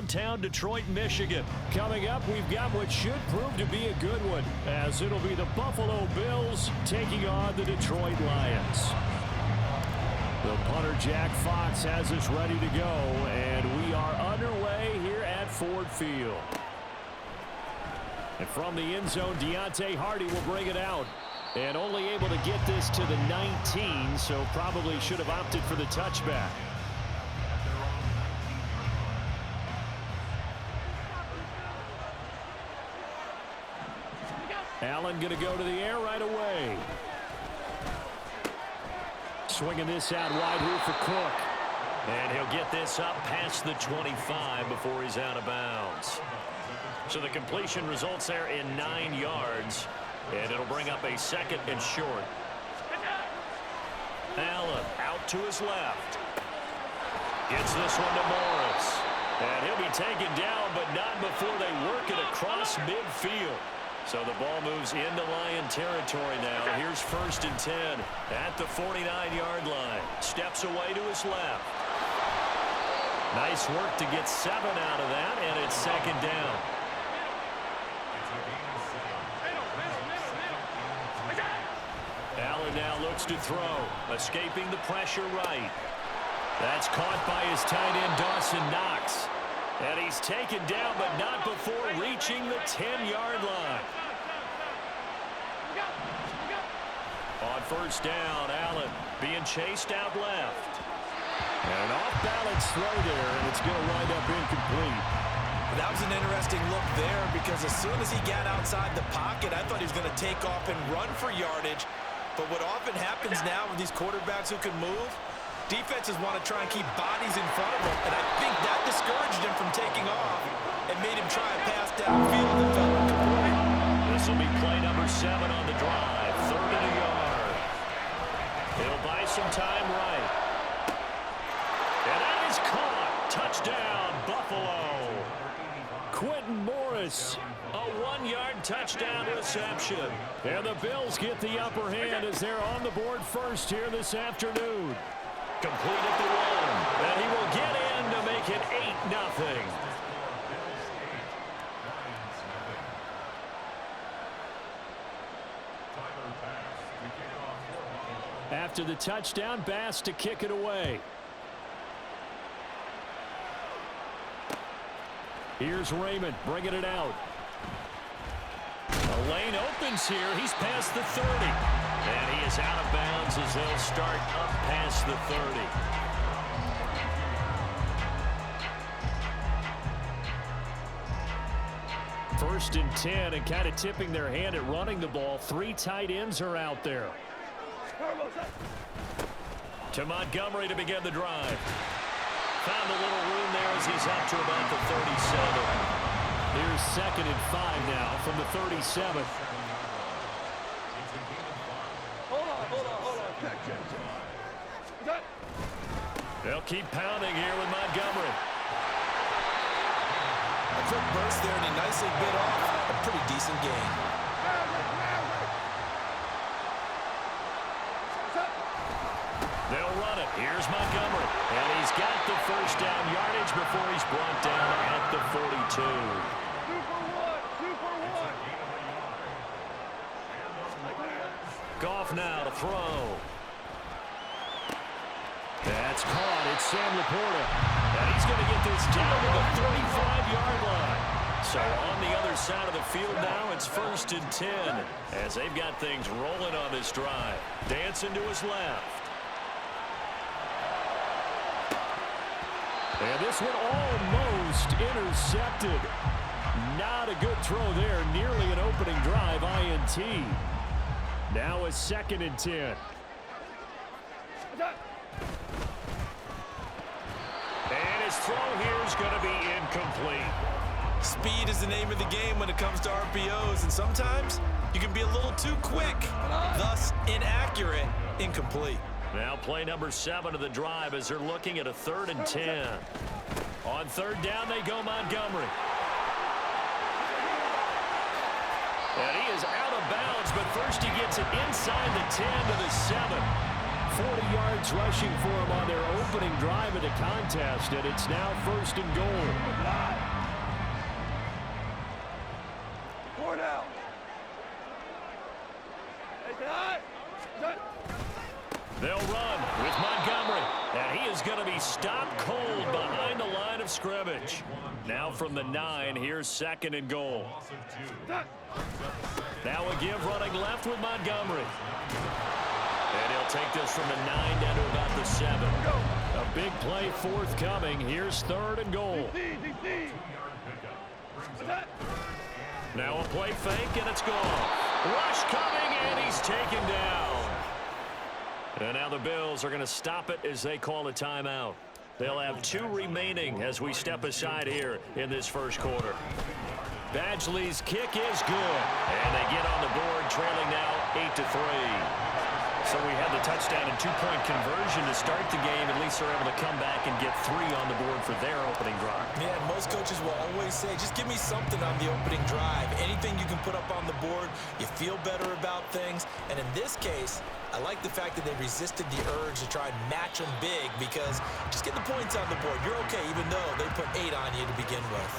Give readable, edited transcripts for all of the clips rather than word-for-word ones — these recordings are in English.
downtown Detroit, Michigan. Coming up, we've got what should prove to be a good one, as it'll be the Buffalo Bills taking on the Detroit Lions. The punter, Jack Fox, has us ready to go, and we are underway here at Ford Field. And from the end zone, Deontay Hardy will bring it out. And only able to get this to the 19, so probably should have opted for the touchback. Allen going to go to the air right away. Swinging this out wide here for Cook. And he'll get this up past the 25 before he's out of bounds. So the completion results there in 9 yards. And it'll bring up a second and short. Allen out to his left. Gets this one to Morris. And he'll be taken down, but not before they work it across midfield. So the ball moves into Lion territory now. Here's 1st and 10 at the 49-yard line. Steps away to his left. Nice work to get 7 out of that, and it's 2nd down. Allen now looks to throw, escaping the pressure right. That's caught by his tight end, Dawson Knox. And he's taken down, but not before reaching the 10-yard line. On 1st down, Allen being chased out left. And an off-balance throw there, and it's going to wind up incomplete. That was an interesting look there, because as soon as he got outside the pocket, I thought he was going to take off and run for yardage. But what often happens now with these quarterbacks who can move, defenses want to try and keep bodies in front of them, and I think that discouraged him from taking off and made him try a pass downfield that fell incomplete. This will be play number 7 on the drive, 3rd and a yard. It'll buy some time right. And that is caught. Touchdown, Buffalo. Quentin Morris. A 1-yard touchdown reception. And the Bills get the upper hand as they're on the board first here this afternoon. Complete at the 1. And he will get in to make it 8-0. After the touchdown, Bass to kick it away. Here's Raymond bringing it out. The lane opens here. He's past the 30. And he is out of bounds as they'll start up past the 30. 1st and 10, and kind of tipping their hand at running the ball. 3 tight ends are out there. To Montgomery to begin the drive. Found a little room there as he's up to about the 37. Here's 2nd and 5 now from the 37. They'll keep pounding here with Montgomery. A quick burst there, and he nicely bit off a pretty decent gain. They'll run it. Here's Montgomery. And he's got the 1st down yardage before he's brought down at the 42. Goff now to throw. That's caught. It's Sam Laporta. And he's going to get this down to the 35-yard line. So on the other side of the field now, it's 1st and 10 as they've got things rolling on this drive. Dancing to his left. And this one almost intercepted. Not a good throw there. Nearly an opening drive INT. Now a 2nd and 10. And his throw here is going to be incomplete. Speed is the name of the game when it comes to RPOs, and sometimes you can be a little too quick, thus inaccurate, incomplete. Now play number 7 of the drive as they're looking at a 3rd and 10. On 3rd down, they go Montgomery. And he is out of bounds, but first he gets it inside the 10 to the 7. 40 yards rushing for him on their opening drive of the contest, and it's now 1st and goal. coverage. Now from the 9, here's 2nd and goal. Now a give running left with Montgomery. And he'll take this from the 9 down to about the 7. A big play forthcoming. Here's 3rd and goal. Now a play fake, and it's gone. Rush coming, and he's taken down. And now the Bills are going to stop it as they call a timeout. They'll have 2 remaining as we step aside here in this first quarter. Badgley's kick is good. And they get on the board, trailing now 8-3. So we had the touchdown and 2-point conversion to start the game. At least they're able to come back and get 3 on the board for their opening drive. Man, most coaches will always say, just give me something on the opening drive. Anything you can put up on the board, you feel better about things. And in this case, I like the fact that they resisted the urge to try and match them big, because just get the points on the board. You're okay, even though they put 8 on you to begin with.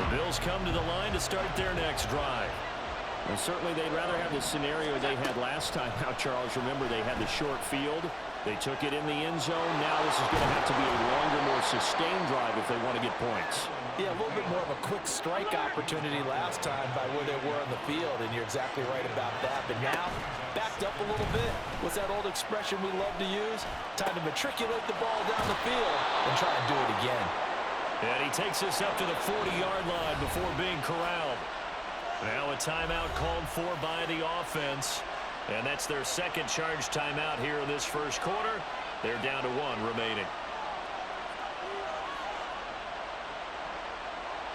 The Bills come to the line to start their next drive. And certainly they'd rather have the scenario they had last time out, Charles. Remember, they had the short field. They took it in the end zone. Now this is going to have to be a longer, more sustained drive if they want to get points. Yeah, a little bit more of a quick strike opportunity last time by where they were on the field, and you're exactly right about that. But now, backed up a little bit. What's that old expression we love to use? Time to matriculate the ball down the field and try and do it again. And he takes us up to the 40-yard line before being corralled. Now a timeout called for by the offense. And that's their 2nd charge timeout here in this first quarter. They're down to 1 remaining.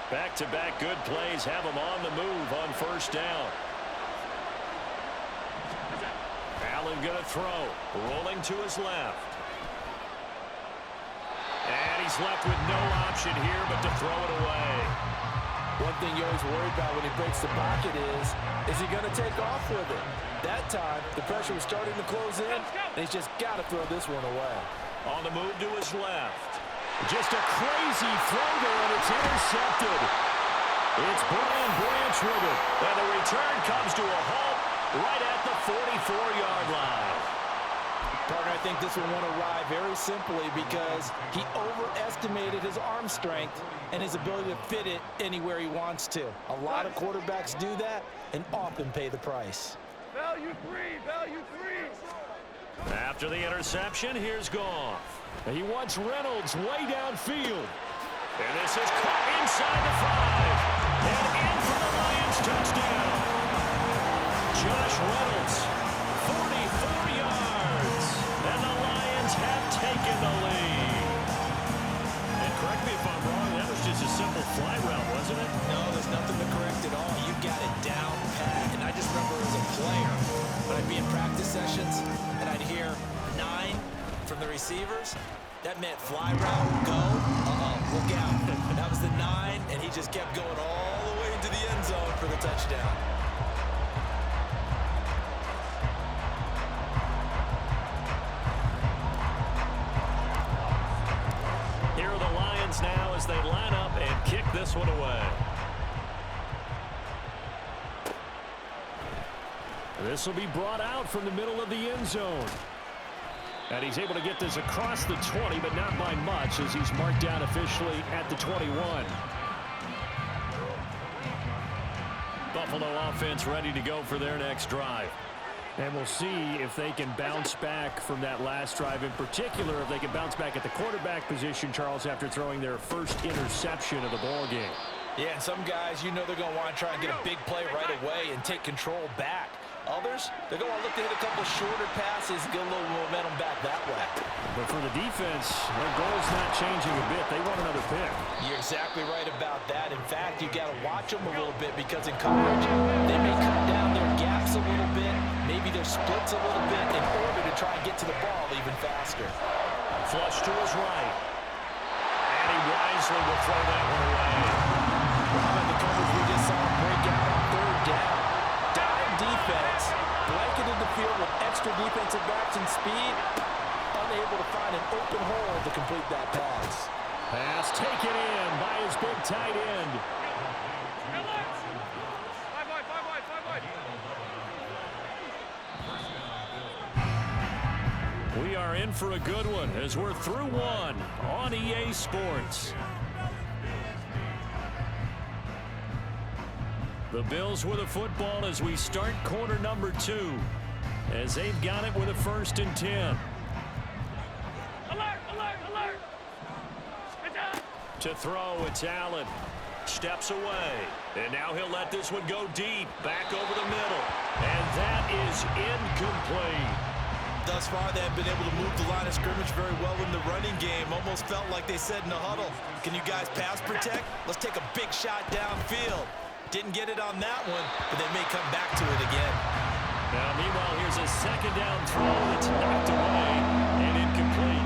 Back-to-back good plays have them on the move on first down. Allen going to throw. Rolling to his left. And he's left with no option here but to throw it away. One thing you always worry about when he breaks the pocket is he going to take off with it? That time, the pressure was starting to close in, and he's just got to throw this one away. On the move to his left. Just a crazy throw there, and it's intercepted. It's Brian Branch with it. And the return comes to a halt right at the 44-yard line. Partner, I think this one won't arrive very simply because he overestimated his arm strength and his ability to fit it anywhere he wants to. A lot of quarterbacks do that and often pay the price. Value 3, value 3. After the interception, here's Goff. He wants Reynolds way downfield. And this is caught inside the 5. And in for the Lions touchdown. Josh Reynolds, 44 yards. And the Lions have taken the lead. And correct me if I'm wrong, that was just a simple fly route, wasn't it? No, there's nothing to correct at all. You got it down pat. And I just remember as a player, when I'd be in practice sessions, and I'd hear 9 from the receivers, that meant fly route, go, look out. That was the 9, and he just kept going all the way into the end zone for the touchdown. Here are the Lions now as they line up and kick this one away. This will be brought out from the middle of the end zone. And he's able to get this across the 20, but not by much, as he's marked down officially at the 21. Buffalo offense ready to go for their next drive. And we'll see if they can bounce back from that last drive. In particular, if they can bounce back at the quarterback position, Charles, after throwing their first interception of the ball game. Yeah, and some guys, you know they're going to want to try and get a big play right away and take control back. Others, they're going to look to hit a couple shorter passes, get a little momentum back that way. But for the defense, their goal's not changing a bit. They want another pick. You're exactly right about that. In fact, you got to watch them a little bit because in coverage, they may cut down their gaps a little bit, maybe their splits a little bit in order to try and get to the ball even faster. Flush to his right. And he wisely will throw that one away. Robin, the coverage we just saw break out on 3rd down. Dive defense, blanketed the field with extra defensive backs and speed, unable to find an open hole to complete that pass. Pass taken in by his big tight end. We are in for a good one as we're through one on EA Sports. The Bills with a football as we start quarter number 2, as they've got it with a 1st and 10. Alert, alert, alert. Get down. To throw, it's Allen. Steps away. And now he'll let this one go deep. Back over the middle. And that is incomplete. Thus far, they have been able to move the line of scrimmage very well in the running game. Almost felt like they said in the huddle, can you guys pass protect? Let's take a big shot downfield. Didn't get it on that one, but they may come back to it again. Now, meanwhile, here's a 2nd down throw that's knocked away and incomplete.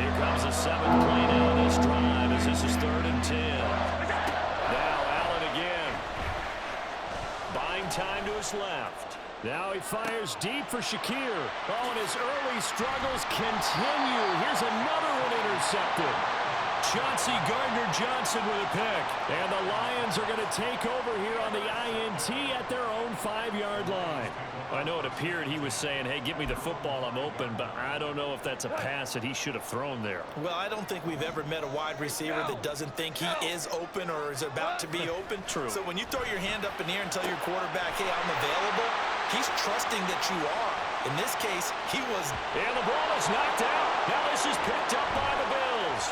Here comes the 7th play now on this drive as this is 3rd and 10. Now Allen again. Buying time to his left. Now he fires deep for Shakir. Oh, and his early struggles continue. Here's another one intercepted. Chauncey Gardner-Johnson with a pick. And the Lions are going to take over here on the INT at their own 5-yard line. I know it appeared he was saying, hey, give me the football, I'm open, but I don't know if that's a pass that he should have thrown there. Well, I don't think we've ever met a wide receiver that doesn't think he is open or is about to be open. True. So when you throw your hand up in the air and tell your quarterback, hey, I'm available, he's trusting that you are. In this case, he was. And the ball is knocked out. Now this is picked up by the Bills.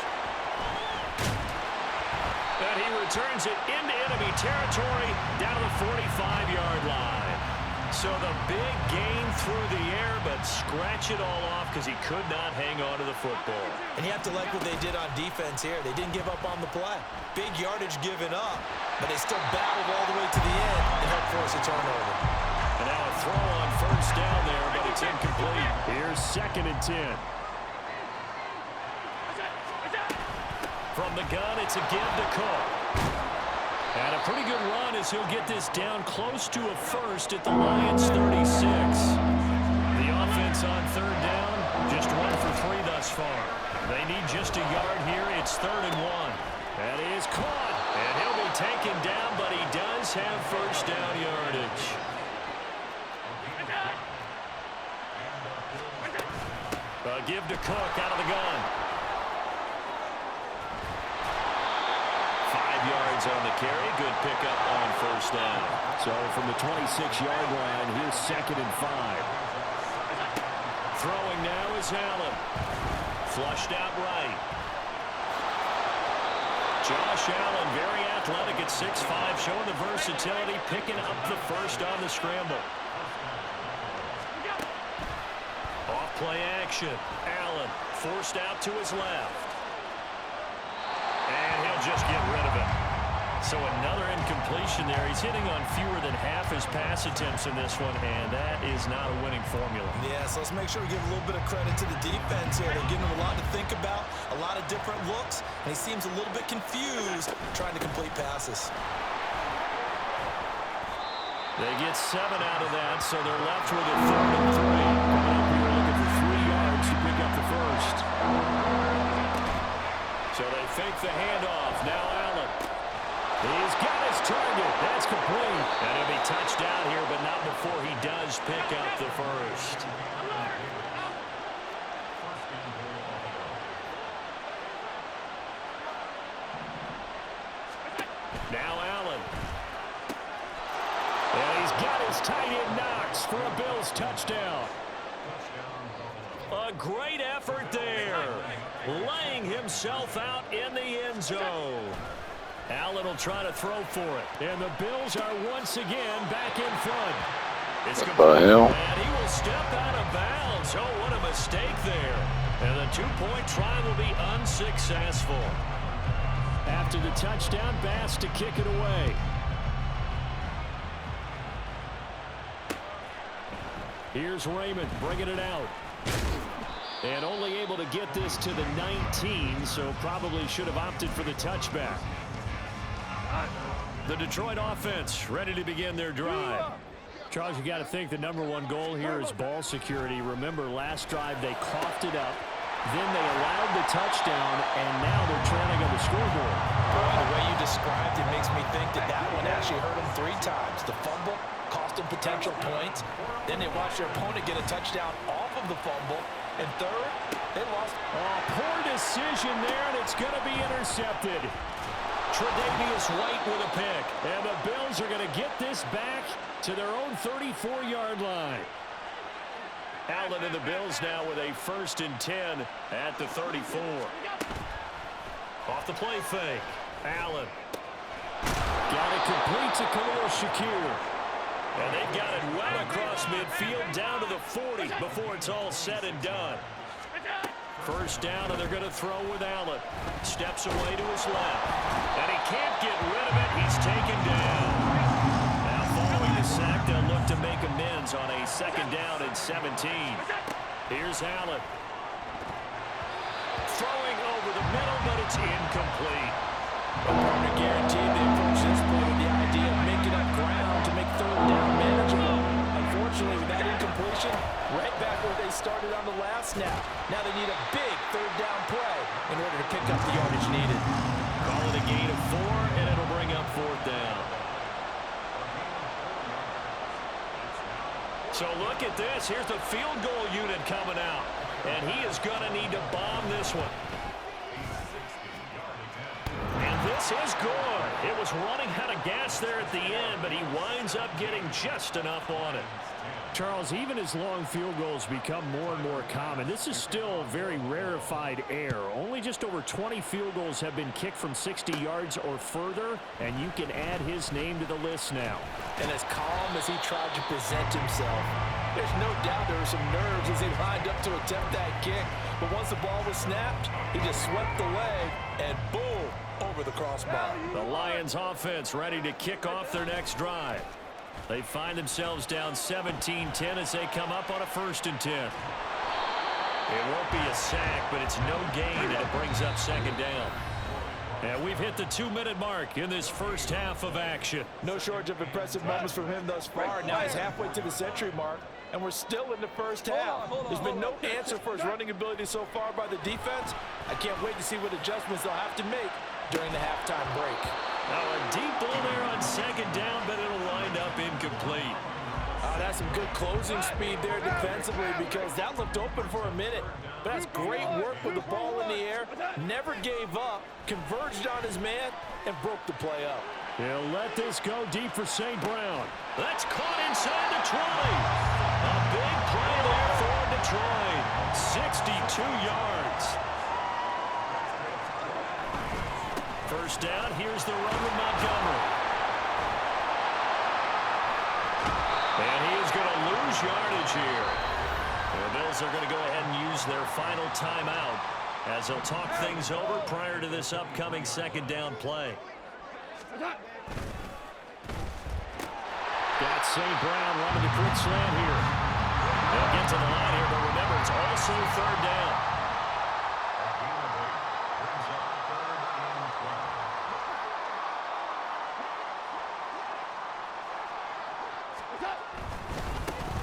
And he returns it into enemy territory down to the 45-yard line. So the big gain through the air, but scratch it all off because he could not hang on to the football. And you have to like what they did on defense here. They didn't give up on the play. Big yardage given up, but they still battled all the way to the end and helped force a turnover. And now a throw on 1st down there, but it's incomplete. Here's 2nd and 10. From the gun, it's a give to Cook. And a pretty good run as he'll get this down close to a 1st at the Lions 36. The offense on 3rd down, just 1 for 3 thus far. They need just a yard here. It's 3rd and 1. That is caught. And he'll be taken down, but he does have 1st down yardage. A give to Cook out of the gun. 5 yards on the carry. Good pickup on 1st down. So from the 26-yard line, here's 2nd and 5. Throwing now is Allen. Flushed out right. Josh Allen, very athletic at 6'5", showing the versatility, picking up the 1st on the scramble. Off play action. Allen forced out to his left. And he'll just get rid of it. So another incompletion there. He's hitting on fewer than half his pass attempts in this one, and that is not a winning formula. Yeah, so let's make sure we give a little bit of credit to the defense here. They're giving him a lot to think about, a lot of different looks, and he seems a little bit confused trying to complete passes. They get 7 out of that, so they're left with a 3rd and 3. Coming up here looking for 3 yards to pick up the 1st. So they fake the handoff. Now Allen. He's got his target. That's complete. And he'll be touched down here, but not before he does pick up the 1st. Now Allen. And he's got his tight end Knox for a Bills touchdown. A great effort there. Laying himself out in the end zone. Allen will try to throw for it. And the Bills are once again back in front. It's complete. And he will step out of bounds. Oh, what a mistake there. And the 2-point try will be unsuccessful. After the touchdown, Bass to kick it away. Here's Raymond bringing it out. And only able to get this to the 19, so probably should have opted for the touchback. The Detroit offense ready to begin their drive. Charles, you got to think the #1 goal here is ball security. Remember, last drive they coughed it up. Then they allowed the touchdown, and now they're trailing on the scoreboard. Boy, the way you described it makes me think that that one actually hurt them 3 times. The fumble cost them potential points. Then they watch their opponent get a touchdown off of the fumble, And third, they lost. Oh, poor decision there, and it's going to be intercepted. Tre'Davious White with a pick. And the Bills are going to get this back to their own 34-yard line. Allen and the Bills now with a 1st and 10 at the 34. Off the play fake. Allen. Got it complete to Khalil Shakir. And they've got it well across midfield down to the 40 before it's all said and done. 1st down, and they're going to throw with Allen. Steps away to his left. And he can't get rid of it. He's taken down. Now following the sack, they'll look to make amends on a 2nd down and 17. Here's Allen. Throwing over the middle, but it's incomplete. A partner guaranteed they approach this play with the idea of making up ground to make 3rd down manageable. Unfortunately, with that incompletion, right back where they started on the last snap. Now they need a big 3rd down play in order to pick up the yardage needed. Call it a gain of 4, and it'll bring up 4th down. So look at this. Here's the field goal unit coming out. And he is going to need to bomb this one. And this is good. It was running out of gas there at the end, but he winds up getting just enough on it. Charles, even as long field goals become more and more common, this is still very rarefied air. Only just over 20 field goals have been kicked from 60 yards or further, and you can add his name to the list now. And as calm as he tried to present himself, there's no doubt there were some nerves as he lined up to attempt that kick. But once the ball was snapped, he just swept the leg, and boom, over the crossbar. The Lions offense ready to kick off their next drive. They find themselves down 17-10 as they come up on a 1st and 10. It won't be a sack, but it's no gain, and it brings up 2nd down. And we've hit the 2-minute mark in this first half of action. No shortage of impressive moments from him thus far. Now he's halfway to the century mark, and we're still in the first half. There's been no answer for his running ability so far by the defense. I can't wait to see what adjustments they'll have to make during the halftime break. Now a deep ball there on 2nd down, but it'll wind up incomplete. That's some good closing speed there defensively because that looked open for a minute. But that's great work with the ball in the air. Never gave up, converged on his man, and broke the play up. He'll let this go deep for St. Brown. That's caught inside the 20. A big play there for Detroit. 62 yards. 1st down, here's the run with Montgomery. And he is going to lose yardage here. The Bills are going to go ahead and use their final timeout as they'll talk things over prior to this upcoming 2nd down play. Got St. Brown running the quick slant here. They'll get to the line here, but remember, it's also 3rd down.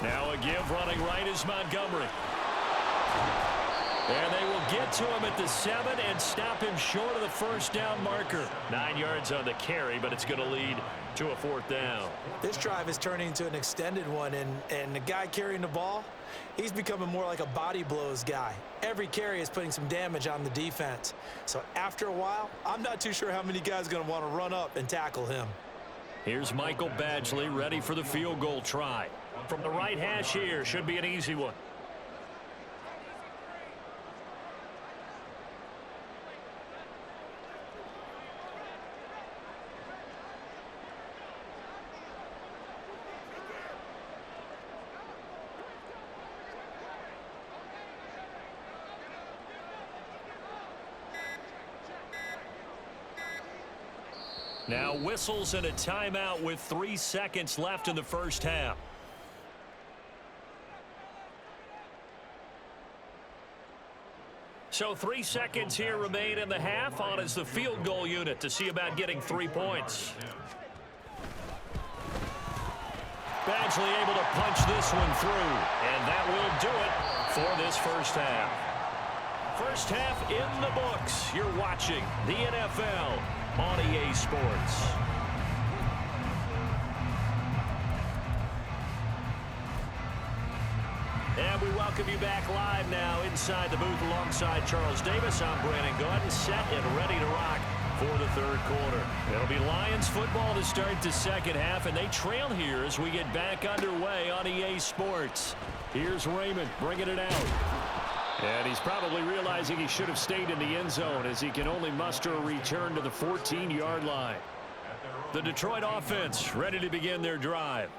Now a give running right is Montgomery. And they will get to him at the 7 and stop him short of the 1st down marker. 9 yards on the carry, but it's going to lead to a 4th down. This drive is turning into an extended one, and the guy carrying the ball, he's becoming more like a body blows guy. Every carry is putting some damage on the defense. So after a while, I'm not too sure how many guys are going to want to run up and tackle him. Here's Michael Badgley ready for the field goal try. From the right hash here, should be an easy one. Now whistles and a timeout with 3 seconds left in the first half. So 3 seconds here remain in the half. On is the field goal unit to see about getting 3 points. Badgley able to punch this one through, and that will do it for this first half. First half in the books. You're watching the NFL on EA Sports. And we welcome welcome you back live now inside the booth alongside Charles Davis. I'm Brandon Gaudin, set and ready to rock for the third quarter. It'll be Lions football to start the second half, and they trail here as we get back underway on EA Sports. Here's Raymond bringing it out. And he's probably realizing he should have stayed in the end zone as he can only muster a return to the 14-yard line. The Detroit offense ready to begin their drive.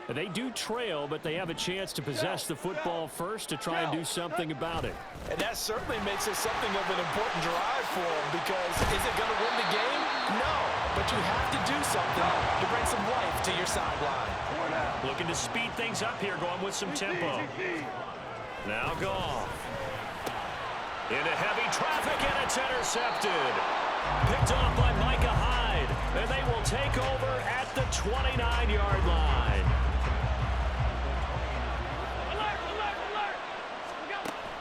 They do trail, but they have a chance to possess the football first to try and do something about it. And that certainly makes it something of an important drive for them, because is it going to win the game? No, but you have to do something to bring some life to your sideline. Looking to speed things up here, going with some tempo. Now Goff. Into heavy traffic, and it's intercepted. Picked off by Micah Hyde, and they will take over at the 29-yard line.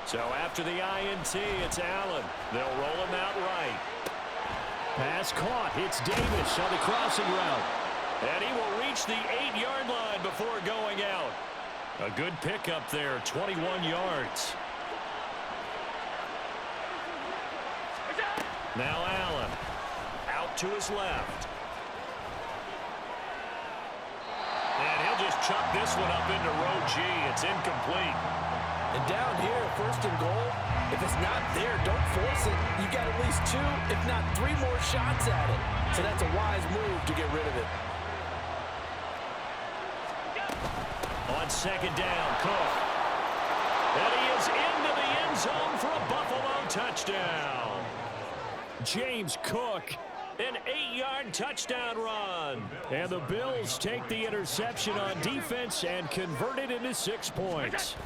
So after the INT, it's Allen. They'll roll him out right. Pass caught. It's Davis on the crossing route. And he will reach the 8-yard line before going out. A good pickup there, 21 yards. Now Allen. Out to his left. And he'll just chuck this one up into row G. It's incomplete. And down here, first and goal, if it's not there, don't force it. You got at least 2, if not 3 more shots at it. So that's a wise move to get rid of it. On second down, Cook. And he is into the end zone for a Buffalo touchdown. James Cook, an 8-yard touchdown run. And the Bills take the interception on defense and convert it into 6 points.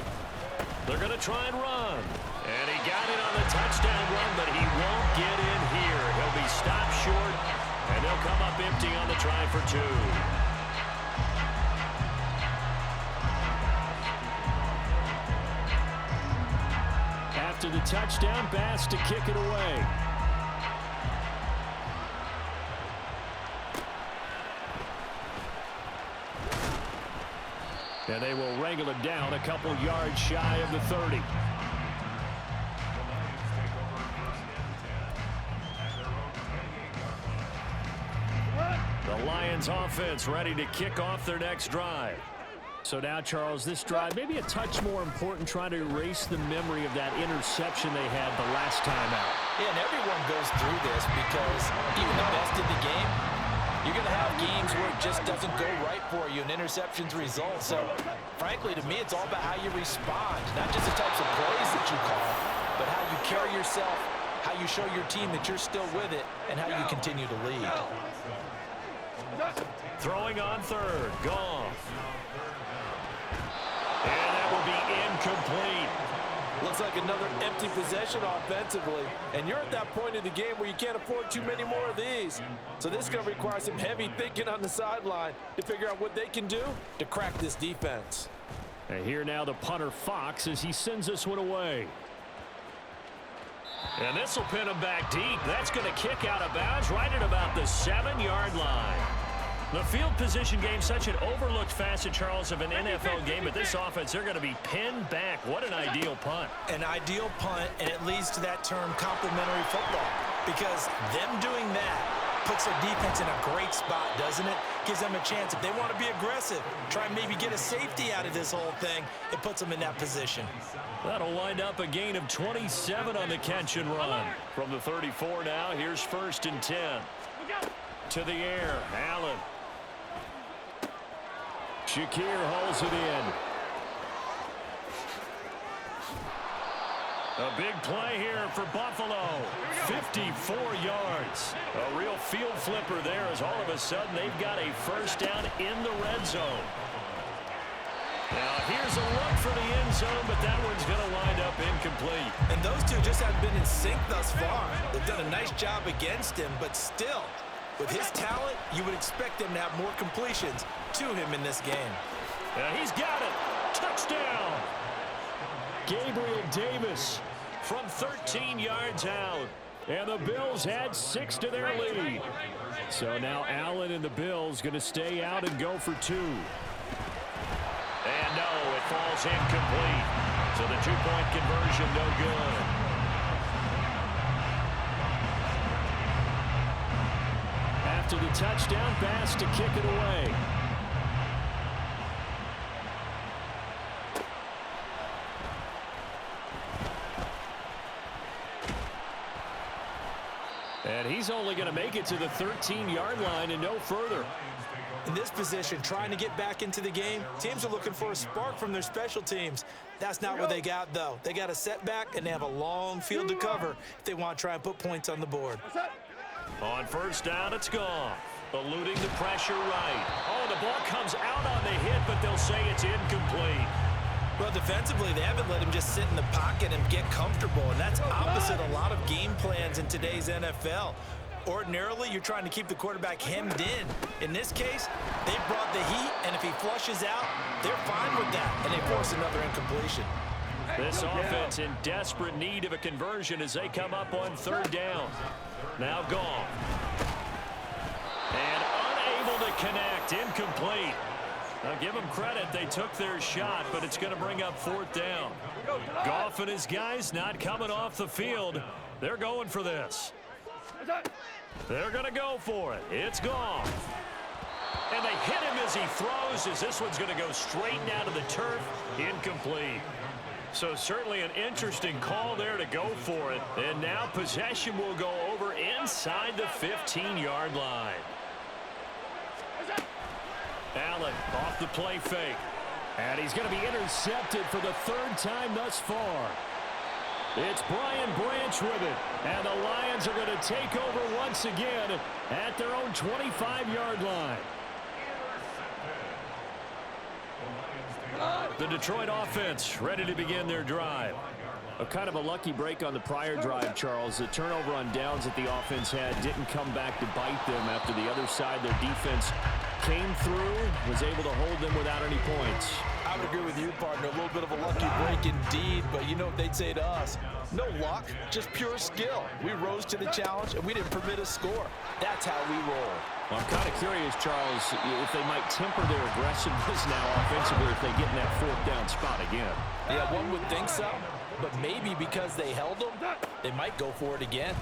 They're going to try and run. And he got it on the touchdown run, but he won't get in here. He'll be stopped short, and they'll come up empty on the try for 2. After the touchdown, Bass to kick it away. And they will wrangle it down a couple yards shy of the 30. The Lions offense ready to kick off their next drive. So now, Charles, this drive maybe a touch more important, trying to erase the memory of that interception they had the last time out. Yeah, and everyone goes through this, because even the best in the game, you're going to have games where it just doesn't go right for you, and interceptions result. So, frankly, to me, it's all about how you respond, not just the types of plays that you call, but how you carry yourself, how you show your team that you're still with it, and how you continue to lead. Throwing on third, Goff. And that will be incomplete. Looks like another empty possession offensively. And you're at that point in the game where you can't afford too many more of these. So this is going to require some heavy thinking on the sideline to figure out what they can do to crack this defense. And here now the punter Fox as he sends this one away. And this will pin him back deep. That's going to kick out of bounds right at about the 7-yard line. The field position game, such an overlooked facet, Charles, of an NFL game, but this offense, they're going to be pinned back. What an ideal punt. An ideal punt, and it leads to that term complementary football, because them doing that puts their defense in a great spot, doesn't it? Gives them a chance. If they want to be aggressive, try and maybe get a safety out of this whole thing, it puts them in that position. That'll wind up a gain of 27 on the catch and run. From the 34 now, here's 1st and 10. To the air, Allen. Shakir holds it in. A big play here for Buffalo. 54 yards. A real field flipper there, as all of a sudden they've got a first down in the red zone. Now here's a look for the end zone, but that one's going to wind up incomplete. And those two just haven't been in sync thus far. They've done a nice job against him, but still, with his talent, you would expect him to have more completions to him in this game. Now he's got it. Touchdown. Gabriel Davis from 13 yards out. And the Bills add 6 to their lead. So now Allen and the Bills going to stay out and go for 2. And no, it falls incomplete. So the two-point conversion, no good. After the touchdown pass to kick it away. And he's only going to make it to the 13-yard line and no further. In this position, trying to get back into the game, teams are looking for a spark from their special teams. That's not what they got, though. They got a setback, and they have a long field to cover if they want to try and put points on the board. On first down, it's gone. Eluding the pressure right. Oh, the ball comes out on the hit, but they'll say it's incomplete. Well, defensively, they haven't let him just sit in the pocket and get comfortable, and that's opposite a lot of game plans in today's NFL. Ordinarily, you're trying to keep the quarterback hemmed in. In this case, they brought the heat, and if he flushes out, they're fine with that, and they force another incompletion. This offense in desperate need of a conversion as they come up on third down. Now gone. And unable to connect, incomplete. Now give them credit, they took their shot, but it's going to bring up fourth down. Goff and his guys not coming off the field. They're going for this. They're going to go for it. It's gone. And they hit him as he throws, as this one's going to go straight down to the turf. Incomplete. So certainly an interesting call there to go for it. And now possession will go over inside the 15-yard line. Allen off the play fake. And he's going to be intercepted for the third time thus far. It's Brian Branch with it. And the Lions are going to take over once again at their own 25-yard line. The Detroit offense ready to begin their drive. A kind of a lucky break on the prior drive, Charles. The turnover on downs that the offense had didn't come back to bite them after the other side. Their defense came through, was able to hold them without any points. I would agree with you, partner. A little bit of a lucky break indeed, but you know what they'd say to us? No luck, just pure skill. We rose to the challenge, and we didn't permit a score. That's how we roll. Well, I'm kind of curious, Charles, if they might temper their aggressiveness now offensively if they get in that fourth down spot again. Yeah, one would think so, but maybe because they held them, they might go for it again.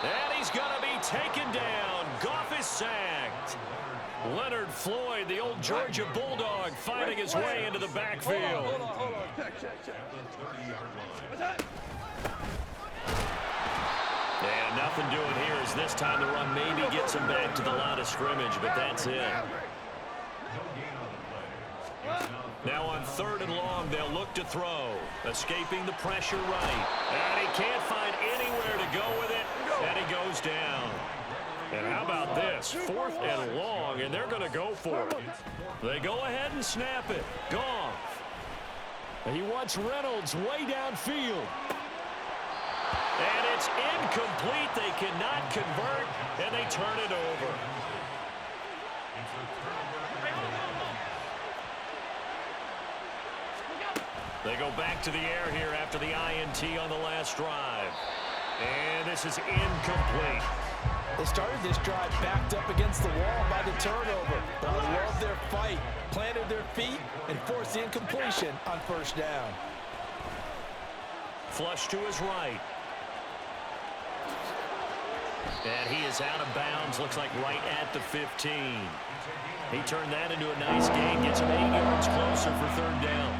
And he's going to be taken down. Goff is sacked. Leonard Floyd, the old Georgia Bulldog, finding his way into the backfield. Hold on. Check. And nothing doing here as this time the run maybe gets him back to the line of scrimmage, but that's it. Now on third and long, they'll look to throw. Escaping the pressure right. And he can't find anywhere to go with it, and he goes down. And how about this? Fourth and long, and they're going to go for it. They go ahead and snap it. Goff. He wants Reynolds way downfield. And it's incomplete. They cannot convert, and they turn it over. They go back to the air here after the INT on the last drive. And this is incomplete. They started this drive backed up against the wall by the turnover, but I love their fight, planted their feet, and forced the incompletion on first down. Flush to his right. And he is out of bounds, looks like right at the 15. He turned that into a nice gain, gets him 8 yards closer for third down.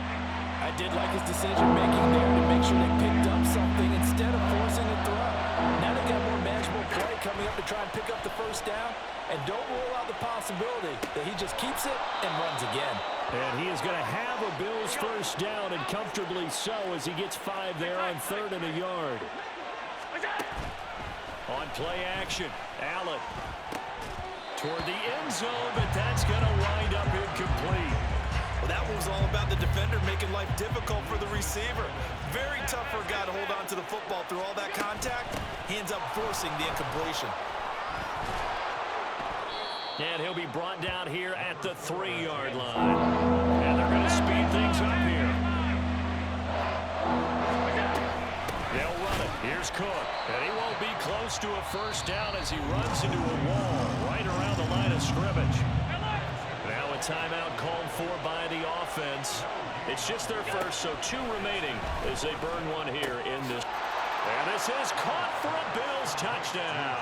I did like his decision-making there to make sure they picked up something instead of forcing a throw. Now they got more manageable play coming up to try and pick up the first down, and don't rule out the possibility that he just keeps it and runs again. And he is going to have a Bills first down, and comfortably so, as he gets 5 there on third and a yard. On play action, Allen toward the end zone, but that's going to wind up incomplete. Well, that one was all about the defender making life difficult for the receiver. Very tough for a guy to hold on to the football through all that contact. He ends up forcing the incompletion. And he'll be brought down here at the 3-yard line. And they're going to speed things up here. They'll run it. Here's Cook. And he won't be close to a first down as he runs into a wall right around the line of scrimmage. Now timeout called for by the offense. It's just their first, so 2 remaining as they burn one here in this. And this is caught for a Bills touchdown.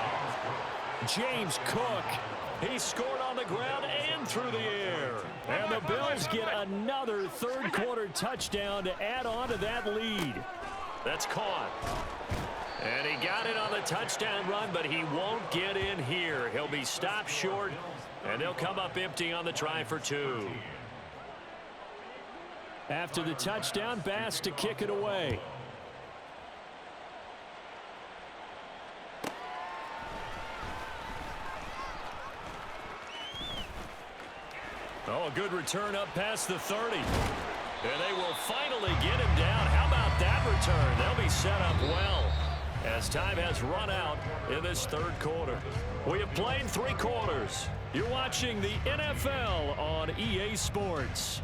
James Cook. He scored on the ground and through the air. And the Bills get another third-quarter touchdown to add on to that lead. That's caught. And he got it on the touchdown run, but he won't get in here. He'll be stopped short, and they'll come up empty on the try for 2. After the touchdown, Bass to kick it away. Oh, a good return up past the 30. And they will finally get him down. How about that return? They'll be set up well as time has run out in this third quarter. We have played 3 quarters. You're watching the NFL on EA Sports.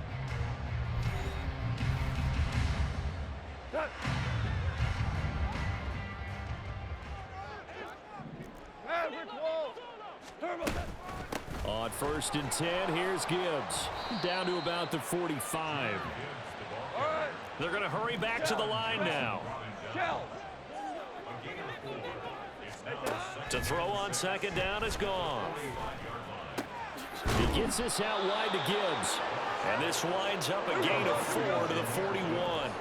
On 1st and 10, here's Gibbs. Down to about the 45. They're going to hurry back to the line now. To throw on 2nd down is gone. He gets this out wide to Gibbs. And this winds up a gain of 4 to the 41.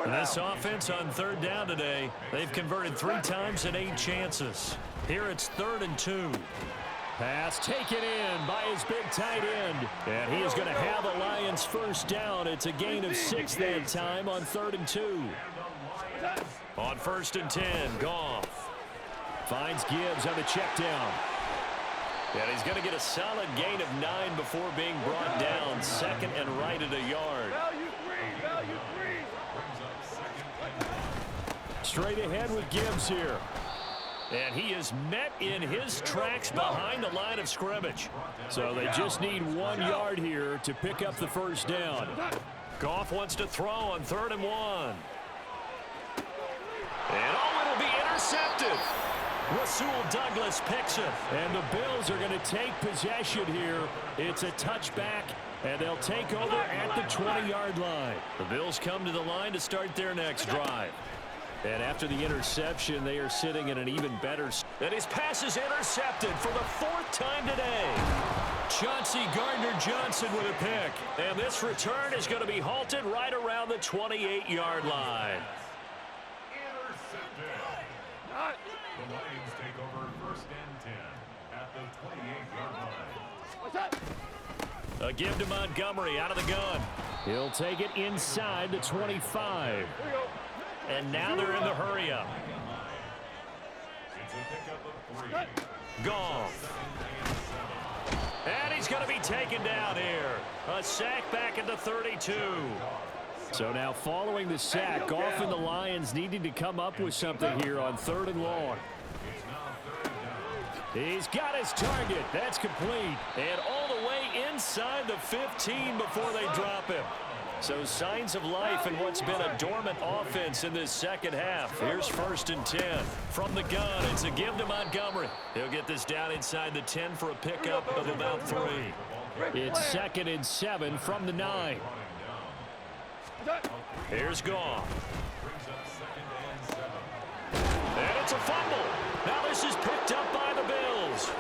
And this offense on 3rd down today, they've converted 3 times and 8 chances. Here it's 3rd and 2. Pass taken in by his big tight end. And he is going to have the Lions first down. It's a gain of 6 that time on 3rd and 2. On 1st and 10, Goff. Finds Gibbs on the check down. And he's going to get a solid gain of 9 before being brought down. 2nd and right at a yard. Value 3. Straight ahead with Gibbs here. And he is met in his tracks behind the line of scrimmage. So they just need 1 yard here to pick up the first down. Goff wants to throw on 3rd and 1. And it'll be intercepted. Rasul Douglas picks it. And the Bills are going to take possession here. It's a touchback, and they'll take over at the 20-yard line. The Bills come to the line to start their next drive. And after the interception, they are sitting in an even better. And his pass is intercepted for the 4th time today. Chauncey Gardner-Johnson with a pick. And this return is going to be halted right around the 28-yard line. The Lions take over 1st and 10 at the 28-yard line. A give to Montgomery out of the gun. He'll take it inside the 25. And now they're in the hurry-up. It's a pickup of 3. Goff. And he's going to be taken down here. A sack back at the 32. So now following the sack, Goff and the Lions needing to come up with something here on 3rd and long. He's got his target. That's complete. And all the way inside the 15 before they drop him. So signs of life in what's been a dormant offense in this second half. Here's 1st and 10. From the gun, it's a give to Montgomery. He'll get this down inside the 10 for a pickup of about 3. It's 2nd and 7 from the 9. Here's Goff. And it's a fumble. Now this is picked up by the Bills.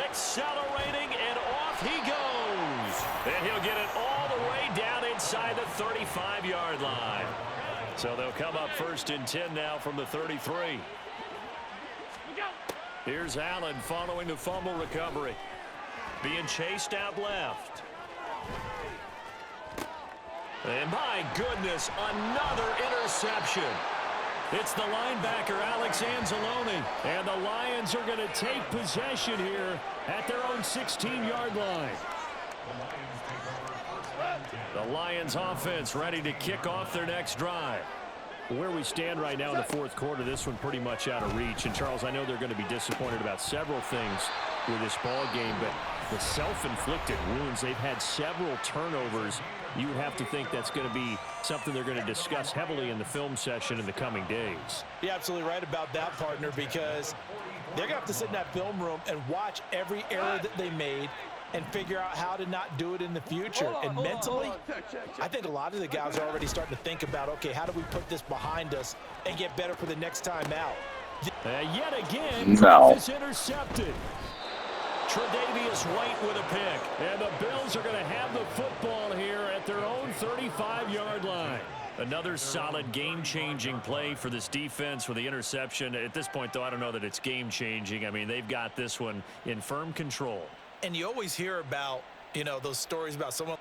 Accelerating, and off he goes. And he'll get it all the way down inside the 35-yard line. So they'll come up 1st and 10 now from the 33. Here's Allen following the fumble recovery. Being chased out left. And my goodness, another interception. It's the linebacker, Alex Anzalone. And the Lions are going to take possession here at their own 16-yard line. The Lions offense ready to kick off their next drive. Where we stand right now in the 4th quarter, this one pretty much out of reach. And, Charles, I know they're going to be disappointed about several things with this ball game, but The self-inflicted wounds. They've had several turnovers. You have to think that's going to be something they're going to discuss heavily in the film session in the coming days. You're absolutely right about that, partner, because they're going to have to sit in that film room and watch every error that they made and figure out how to not do it in the future. And mentally, I think a lot of the guys are already starting to think about, okay, how do we put this behind us and get better for the next time out? Yet again, Goff is intercepted. Tre'Davious White with a pick. And the Bills are going to have the football here at their own 35-yard line. Another solid game-changing play for this defense with the interception. At this point, though, I don't know that it's game-changing. I mean, they've got this one in firm control. And you always hear about, you know, those stories about someone